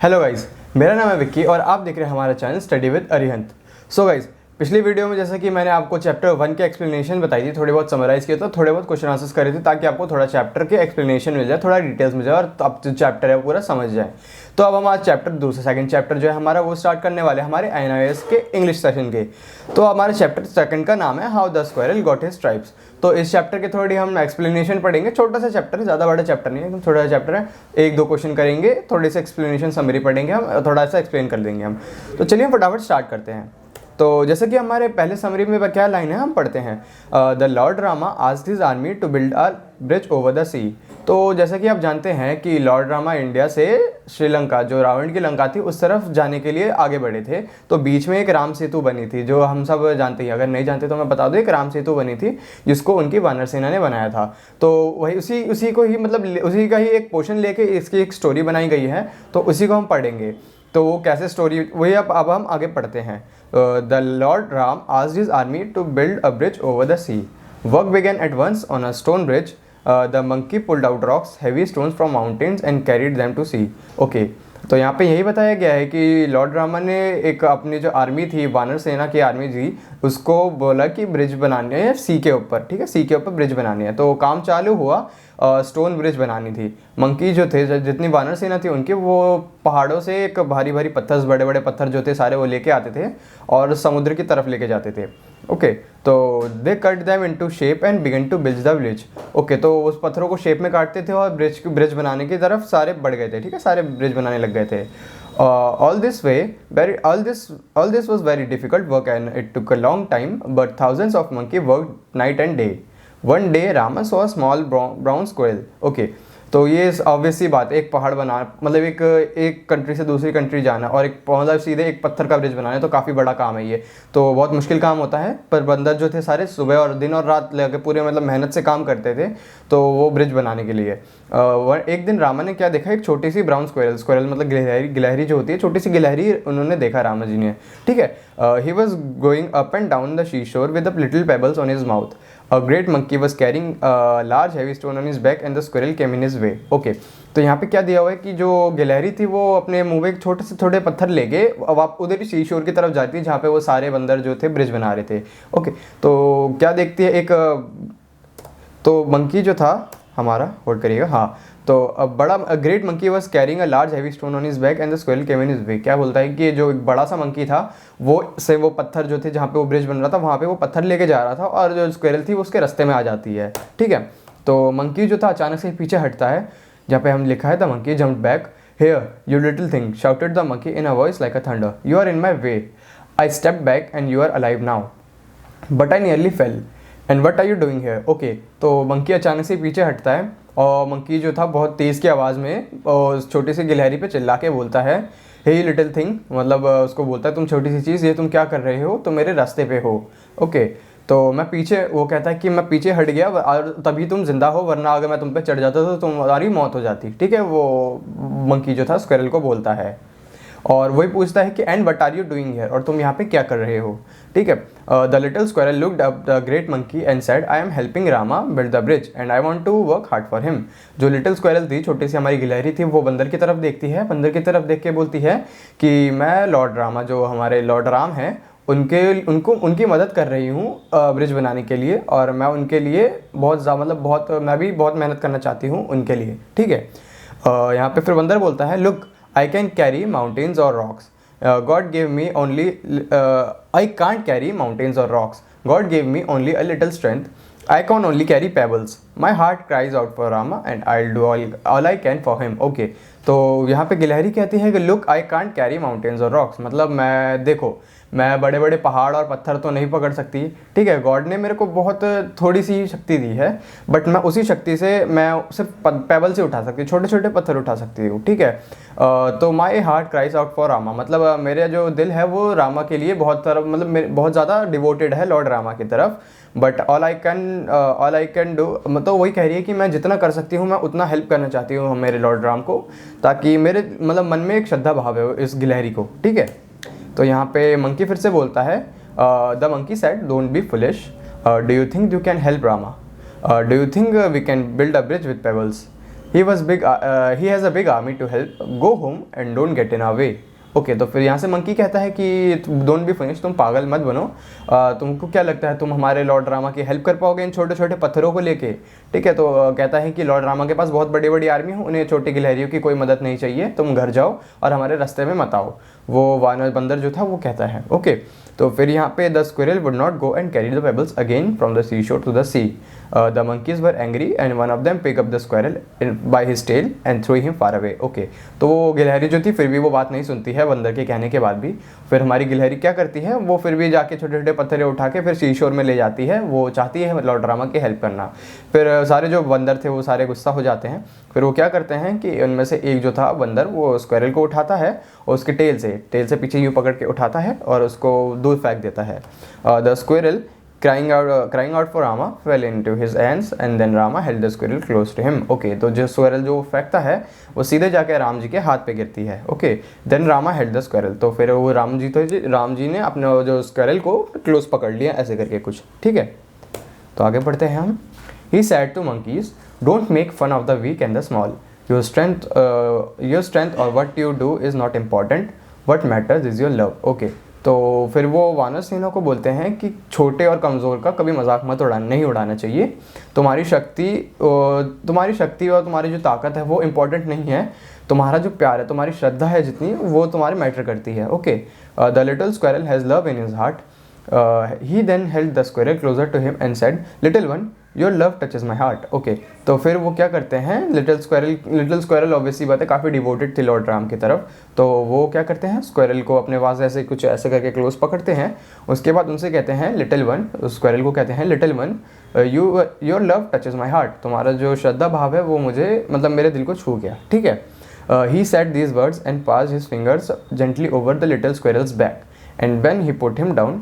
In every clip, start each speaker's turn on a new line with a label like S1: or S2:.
S1: Hello guys, मेरा नाम है विक्की और आप देख रहे हैं हमारा channel study with Arihant. So guys, पिछली वीडियो में जैसा कि मैंने आपको चैप्टर 1 के एक्सप्लेनेशन बताई थी, थोड़े बहुत समराइज़ किए, तो थोड़े बहुत क्वेश्चन आंसर्स करे थे ताकि आपको थोड़ा चैप्टर के एक्सप्लेनेशन मिल जाए, थोड़ा डिटेल्स मिल जाए और आप जो चैप्टर है वो पूरा समझ जाए। तो अब हम आज सेकंड चैप्टर जो है हमारा वो स्टार्ट करने वाले हमारे NIOS के इंग्लिश सेशन के। तो हमारे चैप्टर सेकंड का नाम है how the squirrel got his stripes. तो इस चैप्टर के थोड़ी हम एक्सप्लेनेशन पढ़ेंगे, छोटा सा चैप्टर है, ज़्यादा बड़ा चैप्टर नहीं है, एकदम छोटा सा चैप्टर है। एक दो क्वेश्चन करेंगे, थोड़े से एक्सप्लेनेशन समरी पढ़ेंगे, हम थोड़ा सा एक्सप्लेन कर देंगे हम। तो चलिए हम फटाफट स्टार्ट करते हैं। तो जैसे कि हमारे पहले समरी में क्या लाइन है हम पढ़ते हैं, the lord Rama asked his army to build a bridge over the sea. तो जैसा कि आप जानते हैं कि लॉर्ड रामा इंडिया से श्रीलंका, जो रावण की लंका थी, उस तरफ जाने के लिए आगे बढ़े थे। तो बीच में एक राम सेतु बनी थी, जो हम सब जानते हैं, अगर नहीं जानते तो मैं बता दूं, एक राम सेतु बनी थी जिसको उनकी वानर सेना ने बनाया था। तो वही उसी को ही मतलब उसी का ही एक पोर्शन लेके इसकी एक स्टोरी बनाई गई है, तो उसी को हम पढ़ेंगे। तो वो कैसे स्टोरी, वही अब हम आगे पढ़ते हैं। The lord Ram asked his army to build a bridge over the sea. Work began at once on a stone bridge. The monkey pulled out rocks, heavy stones from mountains and carried them to sea. Okay, तो यहाँ पे यही बताया गया है कि Lord Rama ने एक अपनी जो आर्मी थी, वानर सेना की आर्मी थी, उसको बोला कि ब्रिज बनानी है सी के ऊपर, ठीक है, सी के ऊपर ब्रिज बनानी है। तो काम चालू हुआ, स्टोन ब्रिज बनानी थी। मंकी जो थे, जितनी वानर सेना थी उनके, वो पहाड़ों से एक भारी भारी पत्थर, बड़े बड़े पत्थर जो थे सारे वो लेके आते थे और समुद्र की तरफ लेके जाते थे। ओके, तो they cut them into shape and began to build the bridge. Okay, तो उस पत्थरों को शेप में काटते थे और ब्रिज बनाने की तरफ सारे बढ़ गए थे, ठीक है, सारे ब्रिज बनाने लग गए थे। All this was very difficult work and it took a long time, but thousands of monkeys worked night and day. One day Rama saw a small brown squirrel. Okay, तो ये ऑब्वियस सी बात है, एक पहाड़ बना, मतलब एक कंट्री से दूसरी कंट्री जाना और एक मतलब सीधे एक पत्थर का ब्रिज बनाना, तो काफ़ी बड़ा काम है ये, तो बहुत मुश्किल काम होता है। पर बंदर जो थे सारे सुबह और दिन और रात लगे पूरे मतलब मेहनत से काम करते थे, तो वो ब्रिज बनाने के लिए। एक दिन रामा ने क्या देखा, एक छोटी सी ब्राउन स्क्वायरल मतलब गिलहरी जो होती है, छोटी सी गिलहरी उन्होंने देखा रामा जी ने, ठीक है। He was going up and down the sea shore with little pebbles on his mouth. A great monkey was carrying a large heavy stone on his back and the squirrel came in his way. Okay, तो यहाँ पे क्या दिया हुआ है कि जो गिलहरी थी वो अपने मुंह में एक छोटे से थोड़े पत्थर लेके अब आप उधर ही सी शोर की तरफ जाती है जहाँ पे वो सारे बंदर जो थे ब्रिज बना रहे थे। ओके, तो क्या देखती है, एक तो मंकी जो था हमारा, होल्ड करिएगा, हाँ, तो अब great monkey was carrying a large heavy stone on his back and the squirrel came in his way. क्या बोलता है कि जो एक बड़ा सा मंकी था वो पत्थर जो थे जहाँ पे वो ब्रिज बन रहा था वहाँ पे वो पत्थर लेके जा रहा था और जो स्क्वायरल थी वो उसके रास्ते में आ जाती है, ठीक है। तो मंकी जो था अचानक से पीछे हटता है, जहाँ पे हम लिखा है the monkey jumped back. Here you little thing, shouted the monkey in a voice like a thunder, you are in my way, I step back and you are alive now, but I nearly fell and what are you doing here. Okay, तो monkey अचानक से पीछे हटता है और monkey जो था बहुत तेज़ की आवाज़ में और छोटी सी गिलहरी पे चिल्ला के बोलता है, हे लिटिल थिंग, मतलब उसको बोलता है तुम छोटी सी चीज़, ये तुम क्या कर रहे हो, तुम मेरे रास्ते पे हो। ओके, तो मैं पीछे, वो कहता है कि मैं पीछे हट गया और तभी तुम जिंदा हो, वरना अगर मैं तुम पे चढ़ जाता तो तुम्हारी मौत हो जाती, ठीक है, वो मंकी जो था स्क्वायरल को बोलता है। और वही पूछता है कि and what are you doing here, और तुम यहाँ पे क्या कर रहे हो, ठीक है। The little squirrel looked up the great monkey and said, I am helping Rama build the bridge and I want to work hard for him. जो लिटिल स्क्वायरल थी, छोटी सी हमारी गिलहरी थी, वो बंदर की तरफ देखती है, बंदर की तरफ देख के बोलती है कि मैं लॉर्ड रामा, जो हमारे लॉर्ड राम हैं, उनकी मदद कर रही हूँ ब्रिज बनाने के लिए, और मैं उनके लिए मैं भी बहुत मेहनत करना चाहती हूँ उनके लिए, ठीक है। यहाँ पे फिर बंदर बोलता है, look I can carry mountains or rocks. God gave me only. I can't carry mountains or rocks. God gave me only a little strength. I can only carry pebbles. My heart cries out for Rama, and I'll do all I can for him. Okay. तो यहाँ पे गिलहरी कहती है कि look, I can't carry mountains or rocks. मतलब मैं बड़े बड़े पहाड़ और पत्थर तो नहीं पकड़ सकती, ठीक है, गॉड ने मेरे को बहुत थोड़ी सी शक्ति दी है, बट मैं उसी शक्ति से मैं सिर्फ पेबल से उठा सकती हूँ, छोटे छोटे पत्थर उठा सकती हूँ, ठीक है। तो my heart cries out for Rama, मतलब मेरा जो दिल है वो रामा के लिए बहुत बहुत ज़्यादा डिवोटेड है लॉर्ड रामा की तरफ, but all I can do, मतलब वही कह रही है कि मैं जितना कर सकती हूँ मैं उतना हेल्प करना चाहती हूँ मेरे लॉर्ड राम को, ताकि मेरे मतलब मन में एक श्रद्धा भाव है इस गिलहरी को, ठीक है। तो यहाँ पे मंकी फिर से बोलता है, the monkey said, don't be foolish, do you think you can help Rama, do you think we can build a bridge with pebbles. he has a big army to help. Go home and don't get in our way. Okay तो फिर यहाँ से monkey कहता है कि don't be finish, तुम पागल मत बनो, तुमको क्या लगता है तुम हमारे लॉर्ड रामा की हेल्प कर पाओगे इन छोटे छोटे पत्थरों को लेके। ठीक है, तो कहता है कि लॉर्ड रामा के पास बहुत बड़ी बड़ी आर्मी हो, उन्हें छोटी गिलहरियों की कोई मदद नहीं चाहिए, तुम घर जाओ और हमारे रास्ते में मत आओ। वो वानर बंदर जो था वो कहता है। ओके तो फिर यहाँ पे the squirrel would not go and carry the pebbles again from the sea shore to the sea. The monkeys were angry and one of them pick up the squirrel by his tail and threw him far away. Okay तो वो गिलहरी जो थी फिर भी वो बात नहीं सुनती है बंदर के कहने के बाद भी। फिर हमारी गिलहरी क्या करती है, वो फिर भी जाके छोटे छोटे पत्थर उठा के फिर सी शोर में ले जाती है, वो चाहती है लॉर्ड रामा की हेल्प करना। फिर सारे जो बंदर थे वो सारे गुस्सा हो जाते हैं। फिर वो क्या करते हैं कि उनमें से एक जो था बंदर वो स्क्वायरल को उठाता है और उसके टेल से पीछे यूँ पकड़ के उठाता है और उसको दूर फेंक देता है। The squirrel crying out for Rama fell into his hands and then Rama held the squirrel close to him. Okay, तो जो स्क्वायरल जो फेंकता है वो सीधे जाके राम जी के हाथ पे गिरती है। Okay then Rama held the squirrel, तो फिर वो राम जी ने अपने जो स्क्वायरल को क्लोज पकड़ लिया ऐसे करके कुछ। ठीक है, तो आगे बढ़ते हैं हम। He said to monkeys, don't make fun of the weak and the small. Your strength or what you do is not important. What matters is your love. Okay, तो फिर वो वानर सेना को बोलते हैं कि छोटे और कमज़ोर का कभी मजाक मत नहीं उड़ाना चाहिए। तुम्हारी शक्ति और तुम्हारी जो ताकत है वो इम्पोर्टेंट नहीं है, तुम्हारा जो प्यार है, तुम्हारी श्रद्धा है जितनी, वो तुम्हारे मैटर करती है। Okay the little squirrel has love in his heart. He then held the squirrel closer to him and said, little one, your love touches my heart. Okay, तो फिर वो क्या करते हैं, लिटिल स्क्वायरल ऑब्वियसली बात है काफ़ी डिवोटेड थे लॉर्ड राम की तरफ, तो वो क्या करते हैं स्क्वायरल को अपने पास ऐसे कुछ ऐसे करके क्लोज पकड़ते हैं। उसके बाद उनसे कहते हैं लिटिल वन, स्क्वायरल को कहते हैं little one, your love touches my heart, तुम्हारा जो श्रद्धा भाव है वो मुझे मतलब मेरे दिल को छू गया। ठीक है, he said these words and passed his fingers gently over the little squirrel's back. And when he put him down,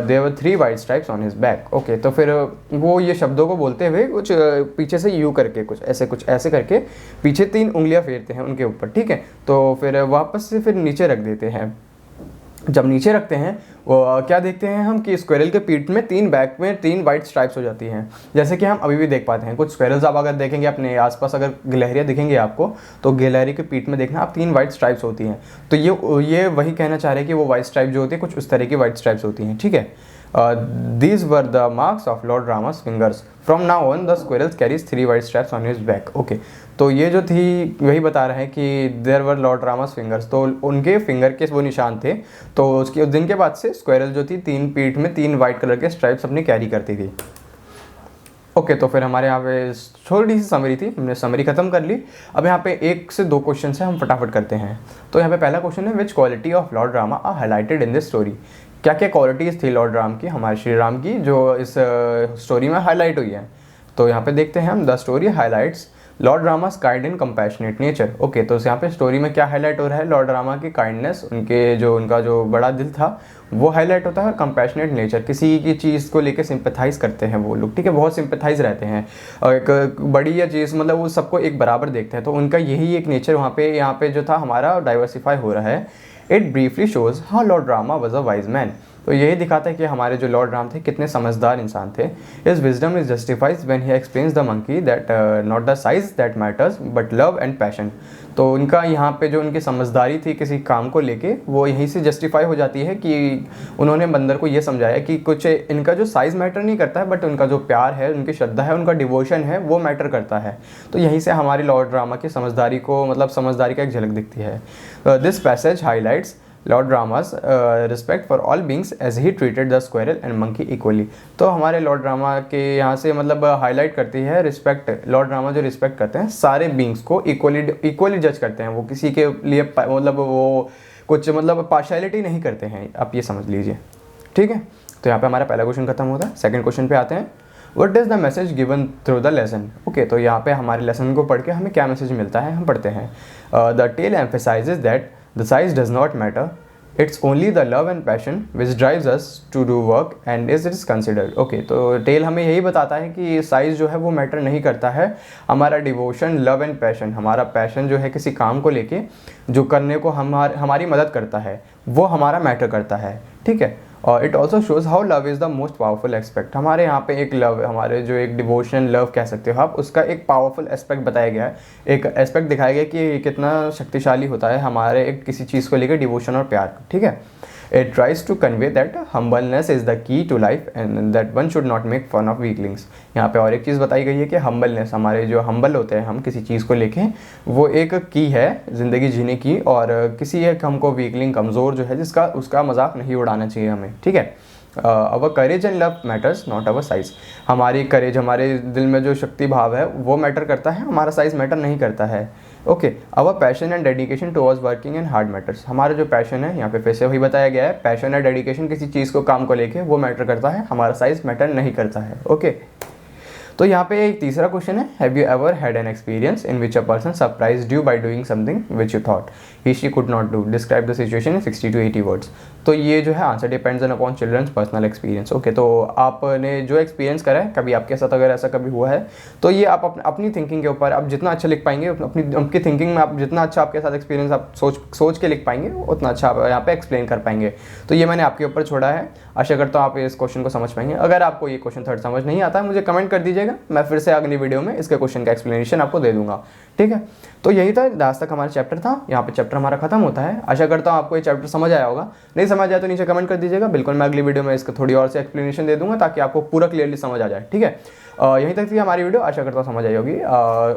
S1: there were 3 white stripes on his back. Okay, तो फिर वो ये शब्दों को बोलते हुए कुछ पीछे से यू करके कुछ ऐसे करके पीछे 3 उंगलियां फेरते हैं उनके ऊपर। ठीक है, तो फिर वापस से फिर नीचे रख देते हैं। जब नीचे रखते हैं वो क्या देखते हैं हम कि स्क्वायरल के पीठ में 3 बैक में 3 वाइट स्ट्राइप्स हो जाती हैं, जैसे कि हम अभी भी देख पाते हैं। कुछ स्क्वायरल्स आप अगर देखेंगे अपने आसपास, अगर गिलहरियाँ दिखेंगे आपको, तो गिलहरी के पीठ में देखना आप 3 वाइट स्ट्राइप्स होती हैं। तो ये वही कहना चाह रहे हैं कि वो वाइट स्ट्राइप जो होती है कुछ उस तरह की वाइट स्ट्राइप्स होती हैं। ठीक है, these were the marks of Lord Rama's fingers. From now on, the squirrel carries 3 white stripes on his back. Okay, तो ये जो थी वही बता रहे हैं कि there were Lord Rama's fingers, तो उनके फिंगर के वो निशान थे। तो उस दिन के बाद से स्क्वायरल जो थी 3 पीठ में 3 वाइट कलर के स्ट्राइप्स अपनी कैरी करती थी। ओके, तो फिर हमारे यहाँ पे थोड़ी सी समरी थी, हमने समरी खत्म कर ली। अब यहाँ पे 1 से 2 क्वेश्चन है, हम फटाफट करते हैं। तो यहाँ पे पहला क्वेश्चन है, which quality of lord Rama are highlighted in this story. क्या क्या क्वालिटीज़ थी लॉर्ड राम की, हमारे श्री राम की, जो इस स्टोरी में हाईलाइट हुई है। तो यहाँ पे देखते हैं हम, the story highlights lord रामास kind and compassionate nature. Okay, तो यहाँ पे स्टोरी में क्या हाईलाइट हो रहा है, लॉर्ड रामा की काइंडनेस, उनका जो बड़ा दिल था वो हाईलाइट होता है। कंपैशनेट नेचर, किसी की चीज़ को लेके सिंपैथाइज करते हैं वो लोग। ठीक है, बहुत सिंपैथाइज रहते हैं, और एक बड़ी या चीज़ मतलब वो सबको एक बराबर देखते हैं। तो उनका यही एक नेचर यहाँ पे जो था हमारा डाइवर्सिफाई हो रहा है। It briefly shows how Lord Rama was a wise man. तो यही दिखाता है कि हमारे जो लॉर्ड राम थे कितने समझदार इंसान थे। His wisdom is justifies when he explains the monkey that not the size that matters but love and passion. तो उनका यहाँ पे जो उनकी समझदारी थी किसी काम को लेके, वो यहीं से जस्टिफाई हो जाती है कि उन्होंने बंदर को ये समझाया कि कुछ इनका जो साइज़ मैटर नहीं करता है, बट उनका जो प्यार है, उनकी श्रद्धा है, उनका डिवोशन है, वो मैटर करता है। तो यहीं से हमारी लॉर्ड रामा की समझदारी को मतलब समझदारी का एक झलक दिखती है। This passage highlights lord Rama's respect for all beings as he treated the squirrel and monkey equally. तो हमारे लॉर्ड रामा के यहाँ से मतलब हाईलाइट करती है रिस्पेक्ट, लॉर्ड रामा जो रिस्पेक्ट करते हैं सारे बींग्स को इक्वली जज करते हैं। वो किसी के लिए मतलब वो कुछ मतलब पार्शियलिटी नहीं करते हैं, आप ये समझ लीजिए। ठीक है, तो यहाँ पे हमारा पहला क्वेश्चन खत्म होता है। सेकंड क्वेश्चन पे आते हैं, what is the message given through the lesson. Okay, तो यहाँ पे हमारे लेसन को पढ़ के हमें क्या मैसेज मिलता है, हम पढ़ते हैं। The tale emphasises that the size does not matter, it's only the love and passion which drives us to do work and is considered. Okay, तो टेल हमें यही बताता है कि साइज़ जो है वो मैटर नहीं करता है, हमारा डिवोशन, लव एंड पैशन, हमारा पैशन जो है किसी काम को लेके जो करने को हमारी मदद करता है वो हमारा मैटर करता है। ठीक है, और it also shows how love is the most powerful aspect. हमारे यहाँ पे एक लव, हमारे जो एक डिवोशन लव कह सकते हो आप, उसका एक पावरफुल एस्पेक्ट बताया गया है, एक एस्पेक्ट दिखाया गया कि ये कितना शक्तिशाली होता है हमारे एक किसी चीज़ को लेकर डिवोशन और प्यार, ठीक है। It tries to convey that humbleness is the key to life and that one should not make fun of weaklings। यहाँ पे और एक चीज़ बताई गई है कि humbleness, हमारे जो humble होते हैं हम किसी चीज़ को लेके, वो एक की है ज़िंदगी जीने की, और किसी एक हमको वीकलिंग कमज़ोर जो है जिसका उसका मजाक नहीं उड़ाना चाहिए हमें, ठीक है। Our courage and love matters not our size. हमारी करेज, हमारे दिल में जो शक्ति भाव है वो मैटर करता है, हमारा साइज़ मैटर नहीं करता है। Okay, our passion and dedication towards working and hard matters. हमारा जो पैशन है, यहाँ पे फिर से वही बताया गया है, पैशन एंड डेडिकेशन किसी चीज़ को, काम को लेके, वो मैटर करता है, हमारा साइज़ मैटर नहीं करता है। ओके, तो यहाँ पे एक तीसरा क्वेश्चन है, have you ever had an experience in which a person surprised you by doing something which you thought he she could not do, describe the situation in 60 to 80 words. तो ये जो है answer depends upon children's personal experience. Okay, तो आपने जो experience करा है, कभी आपके साथ अगर ऐसा कभी हुआ है, तो ये आप अपनी थिंकिंग के ऊपर आप जितना अच्छा लिख पाएंगे, आपकी थिंकिंग में आप जितना अच्छा आपके साथ एक्सपीरियंस आप सोच के लिख पाएंगे, उतना अच्छा आप यहाँ पे एक्सप्लेन कर पाएंगे। तो ये मैंने आपके ऊपर छोड़ा है, आशा करता हूँ आप इस क्वेश्चन को समझ पाएंगे। अगर आपको ये क्वेश्चन थर्ड समझ नहीं आता है, मुझे कमेंट कर दीजिएगा, मैं फिर से अगली वीडियो में इसके क्वेश्चन का एक्सप्लेनेशन आपको दे दूंगा, ठीक है। तो यही था, आज तक हमारा चैप्टर था, यहाँ पे चैप्टर हमारा खत्म होता है। आशा करता हूँ आपको ये चैप्टर समझ आया होगा, नहीं समझ आया तो नीचे कमेंट कर दीजिएगा, बिल्कुल मैं अगली वीडियो में इसका थोड़ी और से एक्सप्लेनेशन दे दूंगा ताकि आपको पूरा क्लियरली समझ आ जाए, ठीक है। यहीं तक थी हमारी वीडियो, आशा करता हूँ समझ आई होगी।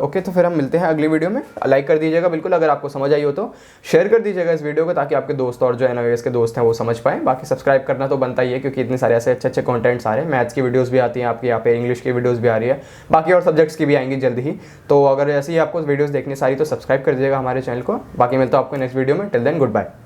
S1: ओके, तो फिर हम मिलते हैं अगली वीडियो में। लाइक कर दीजिएगा बिल्कुल अगर आपको समझ आई हो, तो शेयर कर दीजिएगा इस वीडियो को ताकि आपके दोस्त और जो एनओएस के दोस्त हैं वो समझ पाएँ। बाकी सब्सक्राइब करना तो बनता ही है, क्योंकि इतने सारे ऐसे अच्छे कंटेंट्स आ रहे हैं, मैथ्स की वीडियोज़ भी आती हैं आपकी यहाँ पे, इंग्लिश की वीडियोज़ भी आ रही है, बाकी और सब्जेक्ट्स की भी आएंगी जल्द ही। तो अगर ऐसे ही आपको वीडियोज़ देखनी सारी, तो सब्सक्राइब कर दीजिएगा हमारे चैनल को। बाकी मिलता हूँ आपको नेक्स्ट वीडियो में, टिल देन गुड बाय।